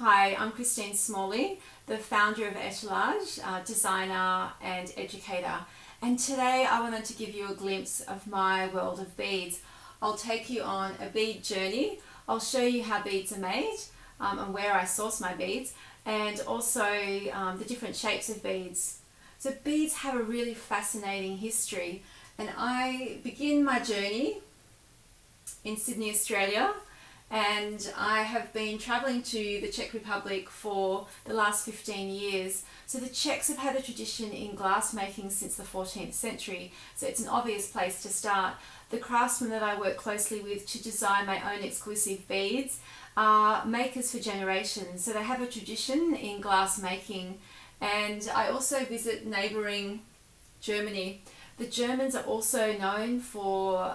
Hi, I'm Christine Smalley, the founder of Etalage, designer and educator. And today I wanted to give you a glimpse of my world of beads. I'll take you on a bead journey. I'll show you how beads are made and where I source my beads, and also the different shapes of beads. So beads have a really fascinating history, and I begin my journey in Sydney, Australia, and I have been travelling to the Czech Republic for the last 15 years. So the Czechs have had a tradition in glass making since the 14th century, so it's an obvious place to start. The craftsmen that I work closely with to design my own exclusive beads are makers for generations, so they have a tradition in glass making. And I also visit neighbouring Germany. The Germans are also known for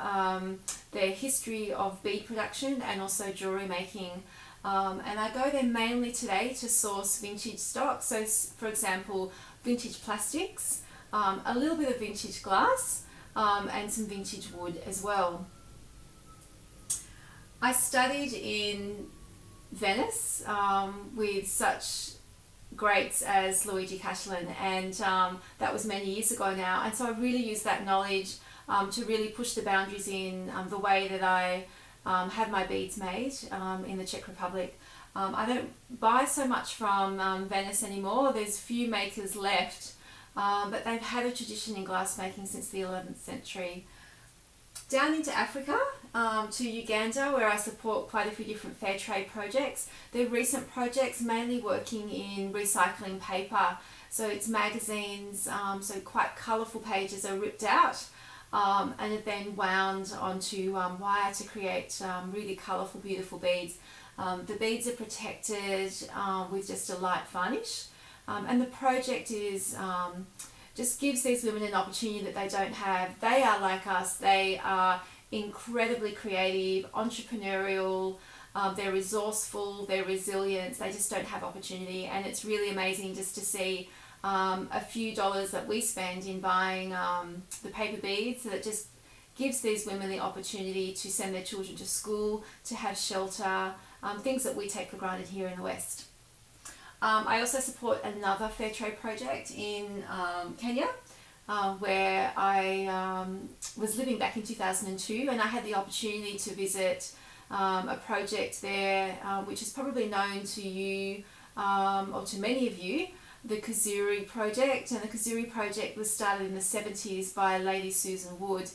their history of bead production and also jewellery making. And I go there mainly today to source vintage stock. So, for example, vintage plastics, a little bit of vintage glass, and some vintage wood as well. I studied in Venice with such greats as Luigi Casciolan, and that was many years ago now, and so I really used that knowledge to really push the boundaries in the way that I have my beads made in the Czech Republic. I don't buy so much from Venice anymore. There's few makers left, but they've had a tradition in glass making since the 11th century. Down into Africa, to Uganda, where I support quite a few different fair trade projects. They're recent projects mainly working in recycling paper. So it's magazines, so quite colourful pages are ripped out and are then wound onto wire to create really colourful, beautiful beads. The beads are protected with just a light varnish, and the project is just gives these women an opportunity that they don't have. They are like us. They are incredibly creative, entrepreneurial, they're resourceful, they're resilient. They just don't have opportunity, and it's really amazing just to see a few dollars that we spend in buying the paper beads that just gives these women the opportunity to send their children to school, to have shelter, things that we take for granted here in the West. I also support another fair trade project in Kenya, where I was living back in 2002, and I had the opportunity to visit a project there which is probably known to you or to many of you, the Kazuri Project. And the Kazuri Project was started in the 70s by Lady Susan Wood.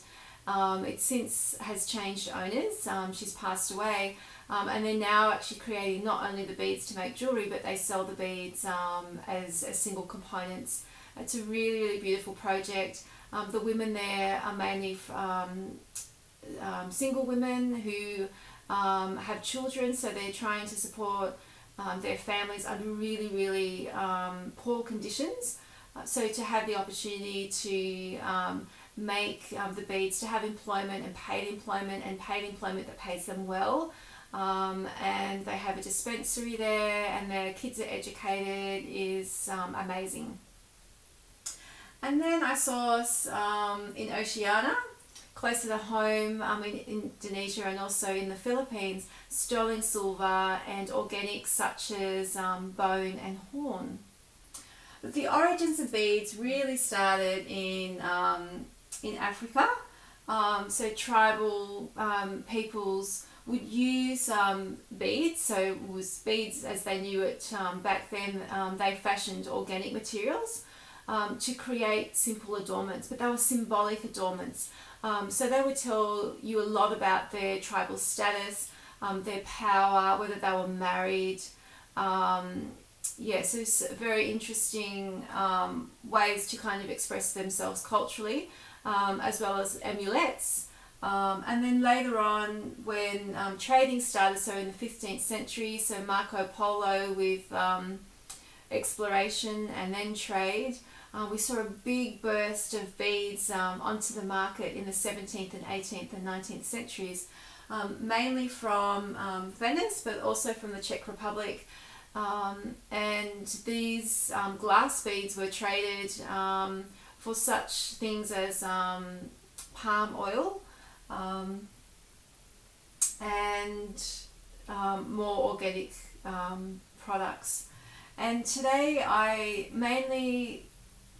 It since has changed owners. She's passed away. And they're now actually creating not only the beads to make jewellery, but they sell the beads as single components. It's a really, really beautiful project. The women there are mainly single women who have children, so they're trying to support their families under really, really poor conditions. So to have the opportunity to make the beads, to have employment and paid employment that pays them well. And they have a dispensary there, and their kids are educated, is amazing. And then I source in Oceania, closer to home, in Indonesia and also in the Philippines, sterling silver and organics such as bone and horn. But the origins of beads really started in Africa. So tribal peoples would use beads, so it was beads as they knew it back then. They fashioned organic materials to create simple adornments, but they were symbolic adornments. So they would tell you a lot about their tribal status, their power, whether they were married. So it's very interesting ways to kind of express themselves culturally, as well as amulets. And then later on, when trading started, so in the 15th century, so Marco Polo with exploration and then trade, we saw a big burst of beads onto the market in the 17th and 18th and 19th centuries, mainly from Venice, but also from the Czech Republic. And these glass beads were traded for such things as palm oil, and more organic products. And today I mainly,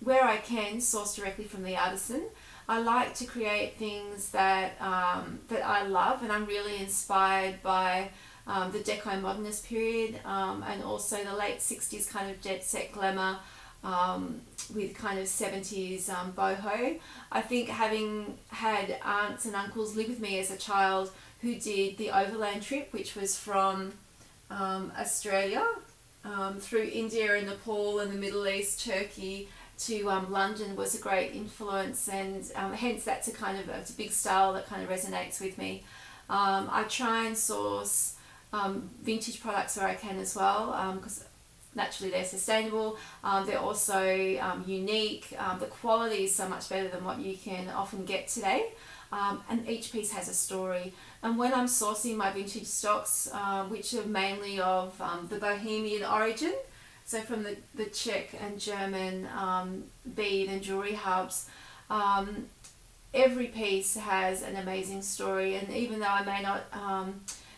where I can, source directly from the artisan. I like to create things that I love, and I'm really inspired by the Deco Modernist period, and also the late 60s kind of jet set glamour, with kind of 70s boho. I think having had aunts and uncles live with me as a child who did the overland trip, which was from Australia through India and Nepal and the Middle East, Turkey, to London, was a great influence, and hence that's it's a big style that kind of resonates with me. I try and source vintage products where I can as well, because naturally they're sustainable. They're also unique. The quality is so much better than what you can often get today. And each piece has a story. And when I'm sourcing my vintage stocks, which are mainly of the Bohemian origin, so from the Czech and German bead and jewelry hubs, every piece has an amazing story. And even though I may not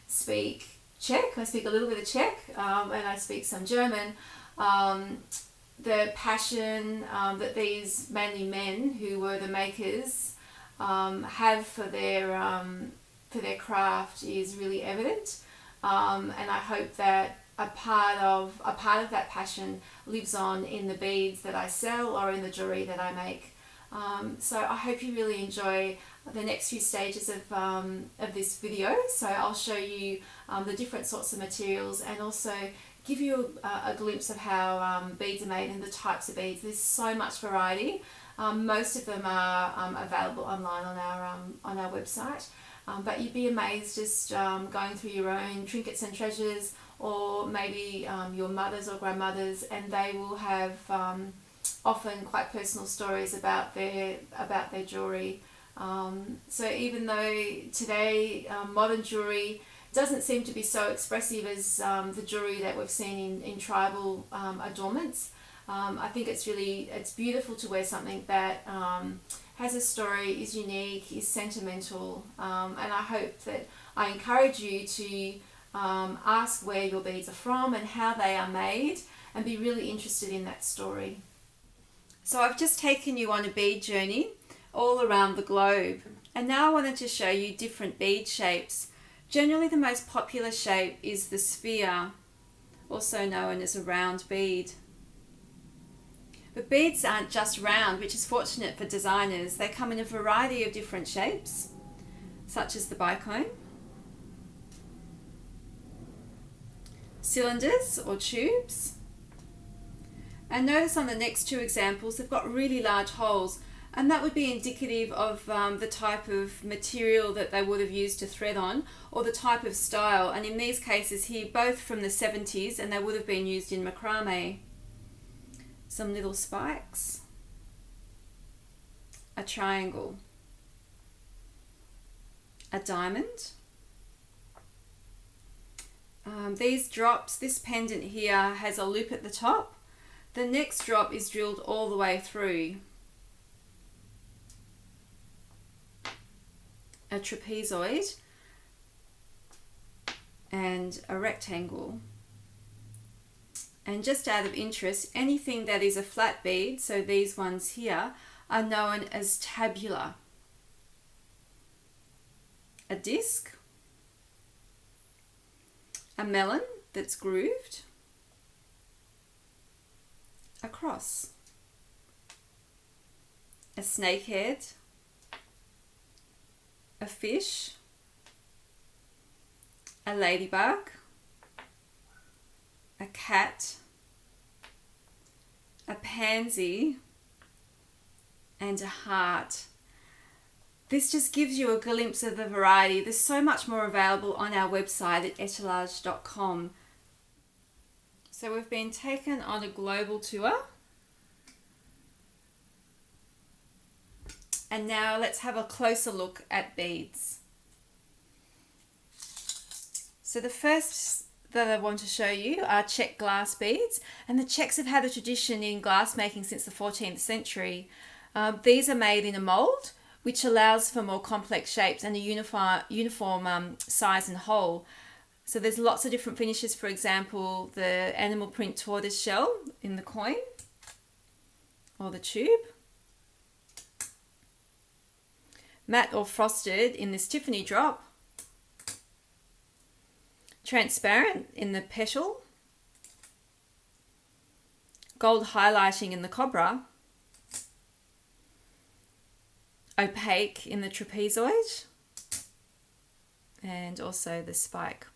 speak Czech, I speak a little bit of Czech, and I speak some German, the passion that these mainly men who were the makers have for their craft is really evident, and I hope that a part of that passion lives on in the beads that I sell or in the jewelry that I make. So I hope you really enjoy the next few stages of this video. So I'll show you the different sorts of materials, and also give you a glimpse of how beads are made and the types of beads. There's so much variety. Most of them are available online on our website, but you'd be amazed just going through your own trinkets and treasures, or maybe your mother's or grandmother's, and they will have often quite personal stories about their jewelry. So even though today modern jewelry doesn't seem to be so expressive as the jewelry that we've seen in tribal adornments, I think it's beautiful to wear something that has a story, is unique, is sentimental, and I hope that I encourage you to ask where your beads are from and how they are made, and be really interested in that story. So I've just taken you on a bead journey all around the globe, and now I wanted to show you different bead shapes. Generally the most popular shape is the sphere, also known as a round bead. But beads aren't just round, which is fortunate for designers. They come in a variety of different shapes, such as the bicone, cylinders or tubes. And notice on the next two examples, they've got really large holes, and that would be indicative of the type of material that they would have used to thread on, or the type of style. And in these cases here, both from the 70s, and they would have been used in macrame. Some little spikes, a triangle, a diamond. These drops, this pendant here has a loop at the top. The next drop is drilled all the way through. A trapezoid and a rectangle. And just out of interest, anything that is a flat bead, so these ones here, are known as tabular. A disc, a melon that's grooved, a cross, a snakehead, a fish, a ladybug, a cat, a pansy, and a heart. This just gives you a glimpse of the variety. There's so much more available on our website at etalage.com. So we've been taken on a global tour. And now let's have a closer look at beads. So the first that I want to show you are Czech glass beads, and the Czechs have had a tradition in glass making since the 14th century. These are made in a mould, which allows for more complex shapes and a uniform size and hole. So there's lots of different finishes. For example, the animal print tortoise shell in the coin or the tube. Matte or frosted in this Tiffany drop. Transparent in the petal. Gold highlighting in the cobra. Opaque in the trapezoid. And also the spike.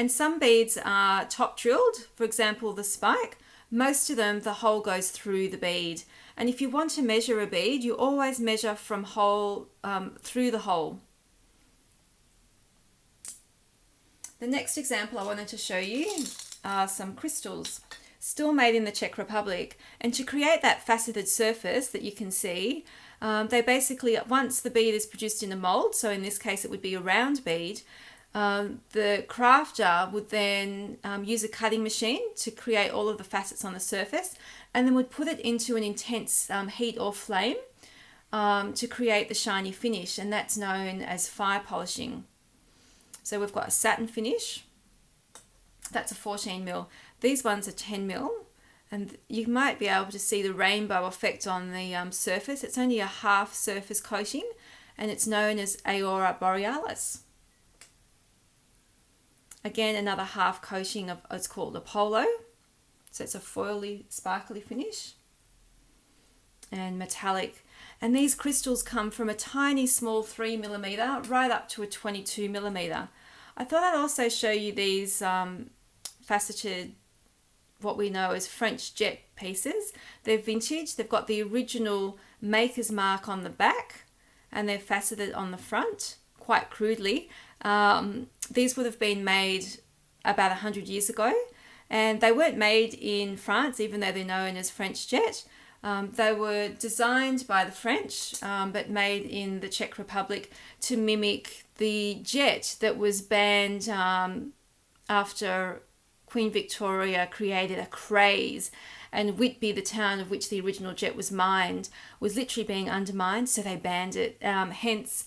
And some beads are top drilled, for example the spike. Most of them, the hole goes through the bead. And if you want to measure a bead, you always measure from hole through the hole. The next example I wanted to show you are some crystals, still made in the Czech Republic. And to create that faceted surface that you can see, they basically, once the bead is produced in a mold, so in this case it would be a round bead, the crafter would then use a cutting machine to create all of the facets on the surface, and then would put it into an intense heat or flame to create the shiny finish, and that's known as fire polishing. So we've got a satin finish, that's a 14 mil. These ones are 10 mil. And you might be able to see the rainbow effect on the surface. It's only a half surface coating, and it's known as Aurora Borealis. Again, another half coating of, it's called Apollo. So it's a foily, sparkly finish. And metallic. And these crystals come from a tiny small 3mm right up to a 22mm. I thought I'd also show you these faceted, what we know as French jet pieces. They're vintage. They've got the original maker's mark on the back, and they're faceted on the front, quite crudely. These would have been made about 100 years ago, and they weren't made in France, even though they're known as French jet. They were designed by the French, but made in the Czech Republic to mimic the jet that was banned after Queen Victoria created a craze, and Whitby, the town of which the original jet was mined, was literally being undermined, so they banned it. Hence,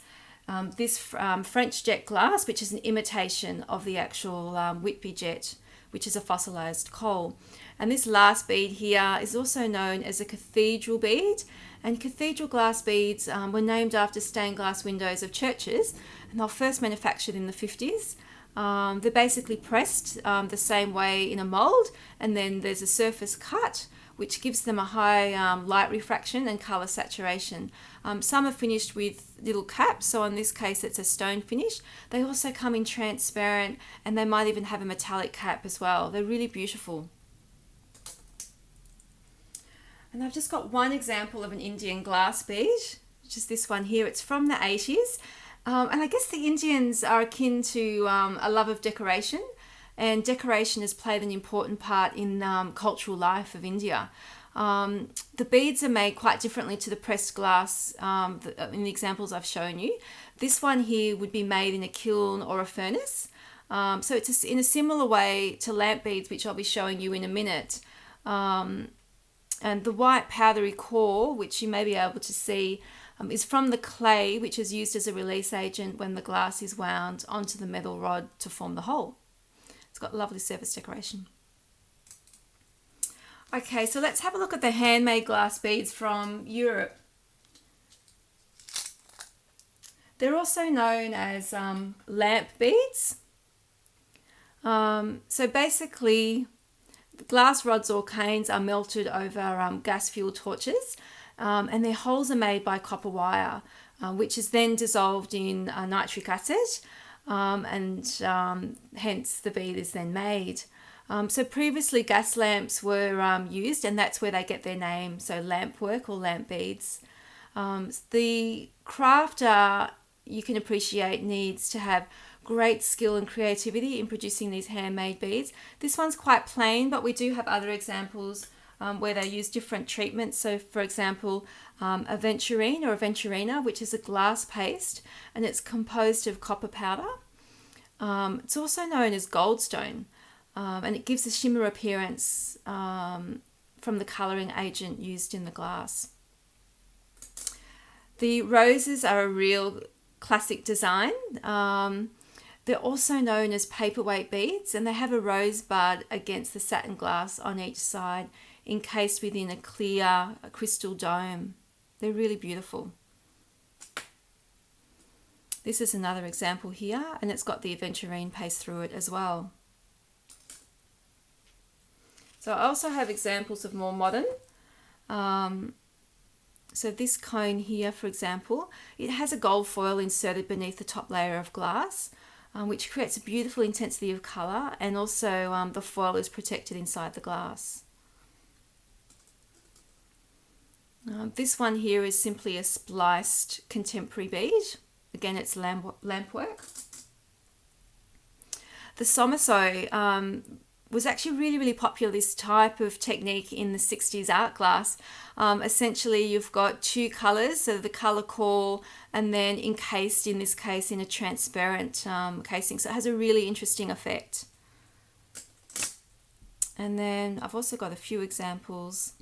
this French jet glass, which is an imitation of the actual Whitby jet, which is a fossilized coal. And this last bead here is also known as a cathedral bead, and cathedral glass beads were named after stained glass windows of churches, and they were first manufactured in the 50s. They're basically pressed the same way in a mold, and then there's a surface cut which gives them a high light refraction and color saturation. Some are finished with little caps, so in this case it's a stone finish. They also come in transparent, and they might even have a metallic cap as well. They're really beautiful. And I've just got one example of an Indian glass bead, which is this one here. It's from the 80s. And I guess the Indians are akin to a love of decoration, and decoration has played an important part in cultural life of India. The beads are made quite differently to the pressed glass in the examples I've shown you. This one here would be made in a kiln or a furnace. So it's in a similar way to lamp beads, which I'll be showing you in a minute. And the white powdery core, which you may be able to see, is from the clay, which is used as a release agent when the glass is wound onto the metal rod to form the hole. It's got lovely surface decoration. Okay, so let's have a look at the handmade glass beads from Europe. They're also known as lamp beads. So basically, the glass rods or canes are melted over gas fuel torches, and their holes are made by copper wire, which is then dissolved in nitric acid, and hence the bead is then made. So previously gas lamps were used, and that's where they get their name, so lamp work or lamp beads. The crafter, you can appreciate, needs to have great skill and creativity in producing these handmade beads. This one's quite plain, but we do have other examples where they use different treatments. So for example, aventurine or aventurina, which is a glass paste, and it's composed of copper powder. It's also known as goldstone, and it gives a shimmer appearance from the colouring agent used in the glass. The roses are a real classic design. They're also known as paperweight beads, and they have a rosebud against the satin glass on each side, encased within a clear crystal dome. They're really beautiful. This is another example here, and it's got the aventurine paste through it as well. So I also have examples of more modern. So this cone here, for example, it has a gold foil inserted beneath the top layer of glass, which creates a beautiful intensity of colour, and also the foil is protected inside the glass. This one here is simply a spliced contemporary bead. Again, it's lamp work. The Somoso was actually really popular, this type of technique in the 60s art glass. Essentially, you've got two colours, so the colour core, and then encased, in this case, in a transparent casing. So it has a really interesting effect. And then I've also got a few examples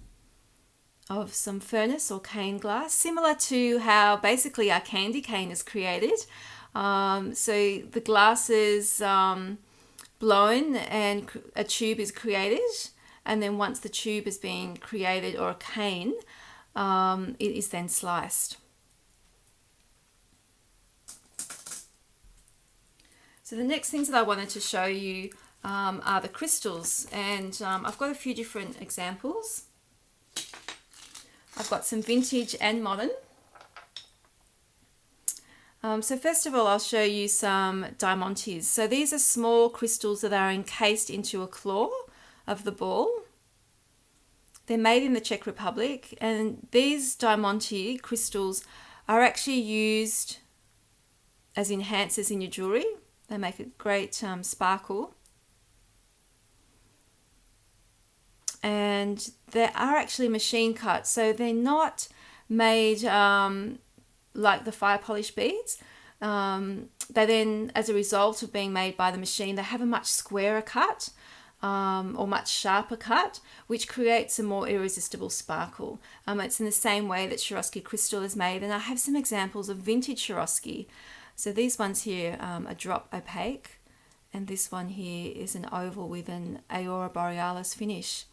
of some furnace or cane glass, similar to how basically our candy cane is created. So the glass is blown and a tube is created, and then once the tube has been created, or a cane, it is then sliced. So the next things that I wanted to show you are the crystals, and I've got a few different examples. I've got some vintage and modern. So first of all, I'll show you some diamantes. So these are small crystals that are encased into a claw of the ball. They're made in the Czech Republic, and these diamante crystals are actually used as enhancers in your jewellery. They make a great sparkle. And they are actually machine cut, so they're not made like the fire polish beads. They then, as a result of being made by the machine, they have a much squarer cut or much sharper cut, which creates a more irresistible sparkle. It's in the same way that Swarovski crystal is made, and I have some examples of vintage Swarovski. So these ones here are drop opaque, and this one here is an oval with an Aurora Borealis finish.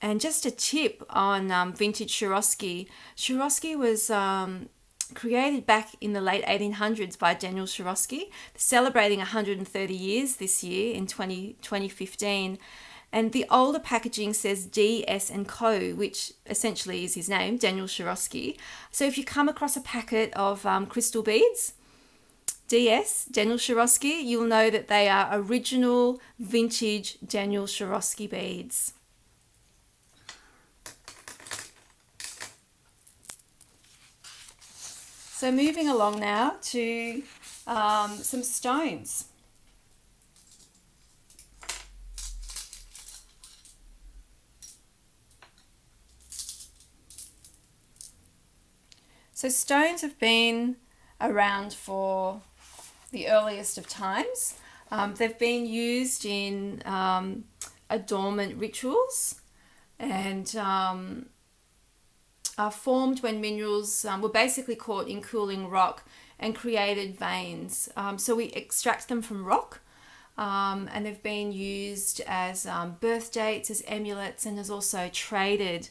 And just a tip on vintage Swarovski. Swarovski was created back in the late 1800s by Daniel Swarovski, celebrating 130 years this year in 2015. And the older packaging says DS & Co., which essentially is his name, Daniel Swarovski. So if you come across a packet of crystal beads, DS, Daniel Swarovski, you'll know that they are original vintage Daniel Swarovski beads. So moving along now to some stones. So stones have been around for the earliest of times. They've been used in adornment rituals, and are formed when minerals were basically caught in cooling rock and created veins. So we extract them from rock, and they've been used as birth dates, as amulets, and as also traded.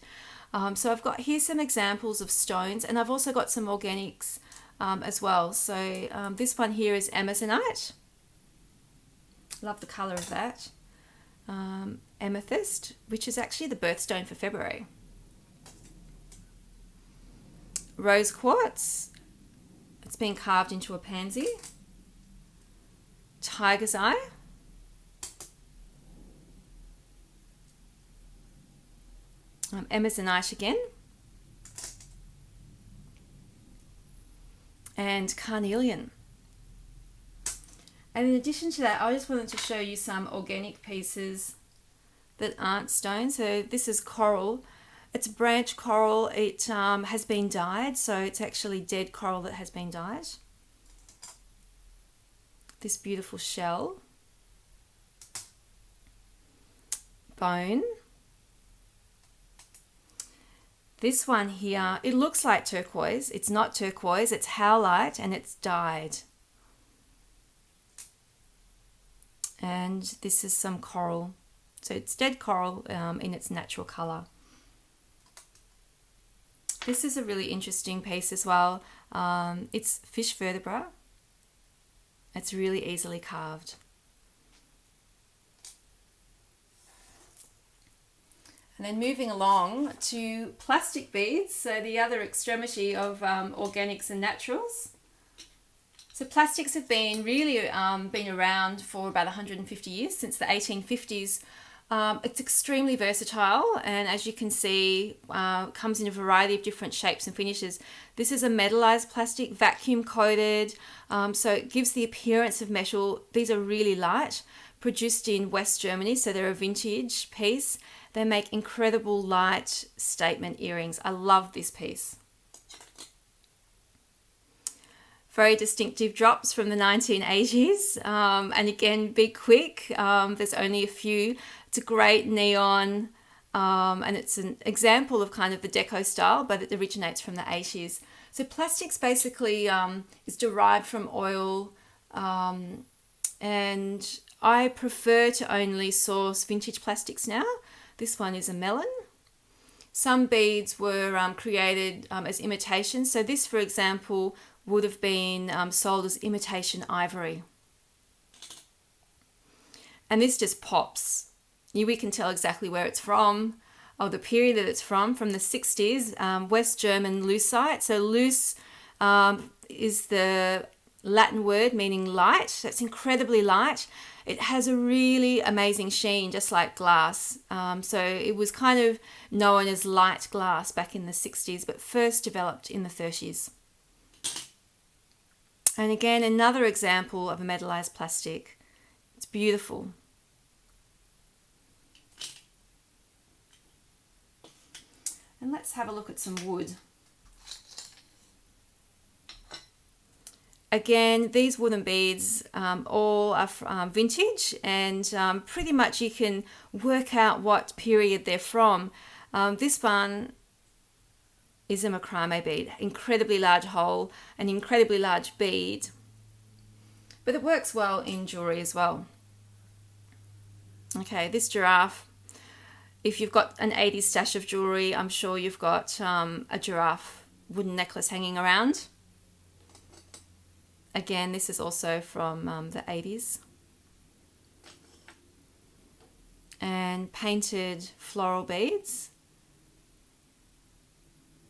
So I've got here some examples of stones, and I've also got some organics as well. So this one here is amazonite. Love the colour of that. Amethyst, which is actually the birthstone for February. Rose quartz, it's been carved into a pansy. Tiger's eye. Amazonite again. And carnelian. And in addition to that, I just wanted to show you some organic pieces that aren't stone. So this is coral. It's branch coral. It has been dyed, so it's actually dead coral that has been dyed. This beautiful shell. Bone. This one here, it looks like turquoise. It's not turquoise, it's howlite, and it's dyed. And this is some coral. So it's dead coral in its natural colour. This is a really interesting piece as well. It's fish vertebra. It's really easily carved. And then moving along to plastic beads, so the other extremity of organics and naturals. So plastics have been really been around for about 150 years, since the 1850s. It's extremely versatile, and as you can see, comes in a variety of different shapes and finishes. This is a metallized plastic, vacuum coated, so it gives the appearance of metal. These are really light, produced in West Germany, so they're a vintage piece. They make incredible light statement earrings. I love this piece. Very distinctive drops from the 1980s, and again, be quick. There's only a few. It's a great neon, and it's an example of kind of the deco style, but it originates from the 80s. So plastics basically is derived from oil, and I prefer to only source vintage plastics now. This one is a melon. Some beads were created as imitations. So this, for example, would have been sold as imitation ivory. And this just pops. We can tell exactly where it's from, or the period that it's from the 60s, West German lucite. So luce is the Latin word meaning light. That's incredibly light. It has a really amazing sheen, just like glass. So it was kind of known as light glass back in the 60s, but first developed in the 30s. And again, another example of a metallized plastic. It's beautiful. And let's have a look at some wood. Again, these wooden beads all are vintage, and pretty much you can work out what period they're from. This one is a macrame bead, incredibly large hole, an incredibly large bead, but it works well in jewelry as well. Okay, this giraffe, if you've got an 80s stash of jewelry, I'm sure you've got a giraffe wooden necklace hanging around. Again, this is also from the 80s. And painted floral beads,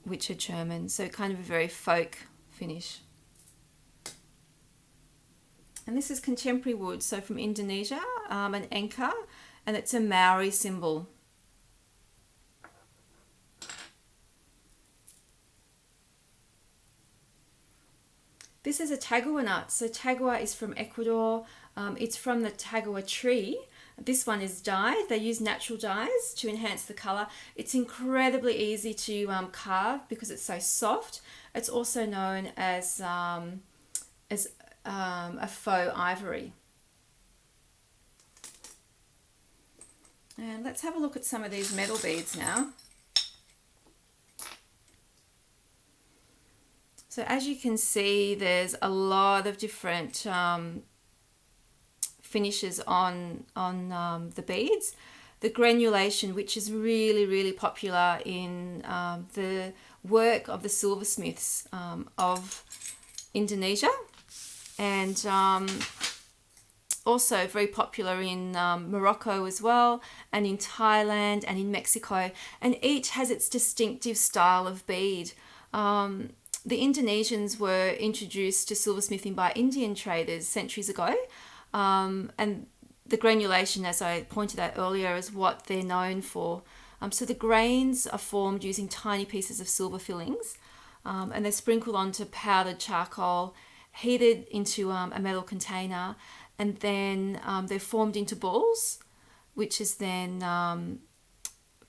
which are German, so kind of a very folk finish. And this is contemporary wood, so from Indonesia, an anchor, and it's a Maori symbol. This is a tagua nut. So tagua is from Ecuador. It's from the tagua tree. This one is dyed. They use natural dyes to enhance the color. It's incredibly easy to carve because it's so soft. It's also known as a faux ivory. And let's have a look at some of these metal beads now. So as you can see, there's a lot of different finishes on the beads. The granulation, which is really, really popular in the work of the silversmiths of Indonesia, and also very popular in Morocco as well, and in Thailand and in Mexico, and each has its distinctive style of bead. The Indonesians were introduced to silversmithing by Indian traders centuries ago, and the granulation, as I pointed out earlier, is what they're known for. So the grains are formed using tiny pieces of silver fillings, and they're sprinkled onto powdered charcoal, heated into a metal container, and then they're formed into balls, which is then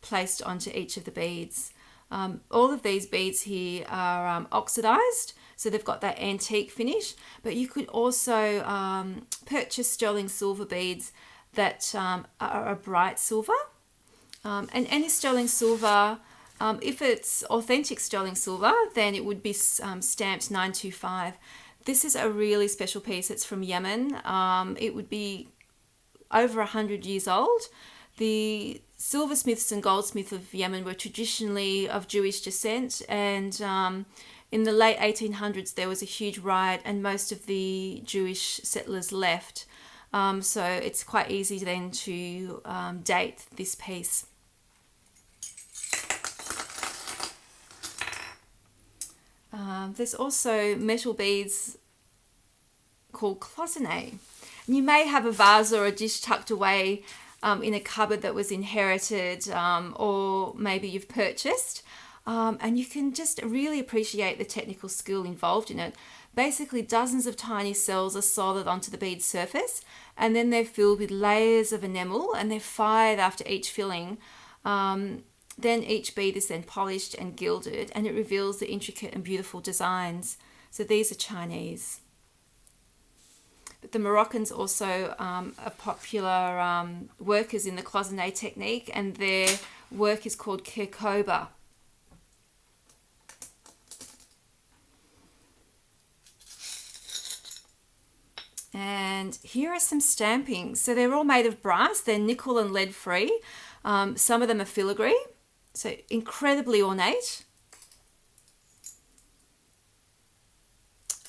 placed onto each of the beads. All of these beads here are oxidized, so they've got that antique finish, but you could also purchase sterling silver beads that are a bright silver. And any sterling silver, if it's authentic sterling silver, then it would be stamped 925. This is a really special piece. It's from Yemen. It would be over 100 years old. The silversmiths and goldsmiths of Yemen were traditionally of Jewish descent, and in the late 1800s there was a huge riot and most of the Jewish settlers left. So it's quite easy then to date this piece. There's also metal beads called cloisonné. And you may have a vase or a dish tucked away in a cupboard that was inherited, or maybe you've purchased, and you can just really appreciate the technical skill involved in it. Basically, dozens of tiny cells are soldered onto the bead surface, and then they're filled with layers of enamel, and they're fired after each filling. Then each bead is then polished and gilded, and it reveals the intricate and beautiful designs. So these are Chinese. But the Moroccans also are popular workers in the cloisonné technique, and their work is called Kirkoba. And here are some stampings. So they're all made of brass. They're nickel and lead free. Some of them are filigree. So incredibly ornate.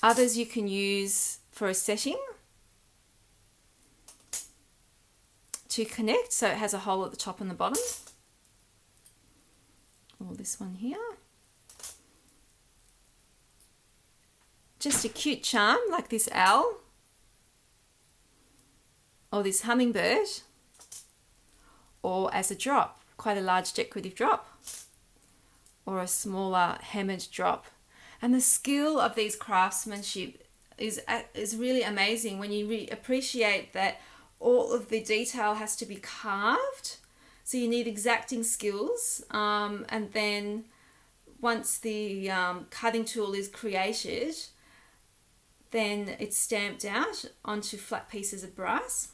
Others you can use for a setting to connect. So it has a hole at the top and the bottom. Or this one here. Just a cute charm like this owl. Or this hummingbird. Or as a drop. Quite a large decorative drop, or a smaller hammered drop. And the skill of these craftsmanship is really amazing when you appreciate that all of the detail has to be carved. So you need exacting skills, and then once the cutting tool is created, then it's stamped out onto flat pieces of brass.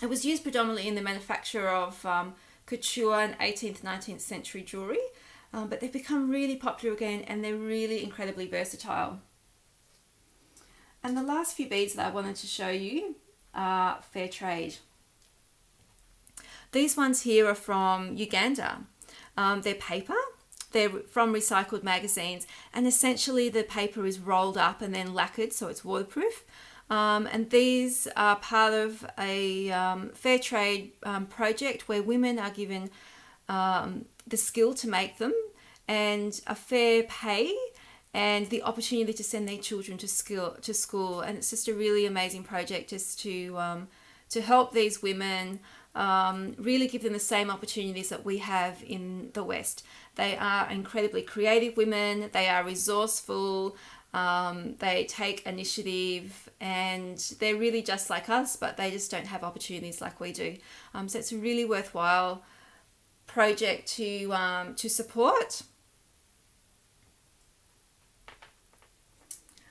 It was used predominantly in the manufacture of couture and 18th, 19th century jewellery, but they've become really popular again, and they're really incredibly versatile. And the last few beads that I wanted to show you are fair trade. These ones here are from Uganda. They're paper. They're from recycled magazines, and essentially the paper is rolled up and then lacquered so it's waterproof. And these are part of a fair trade project where women are given the skill to make them and a fair pay and the opportunity to send their children to school. And it's just a really amazing project just to help these women, really give them the same opportunities that we have in the West. They are incredibly creative women. They are resourceful. They take initiative, and they're really just like us, but they just don't have opportunities like we do. So it's a really worthwhile project to support.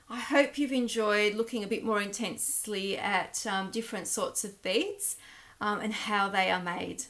I hope you've enjoyed looking a bit more intensely at different sorts of beads and how they are made.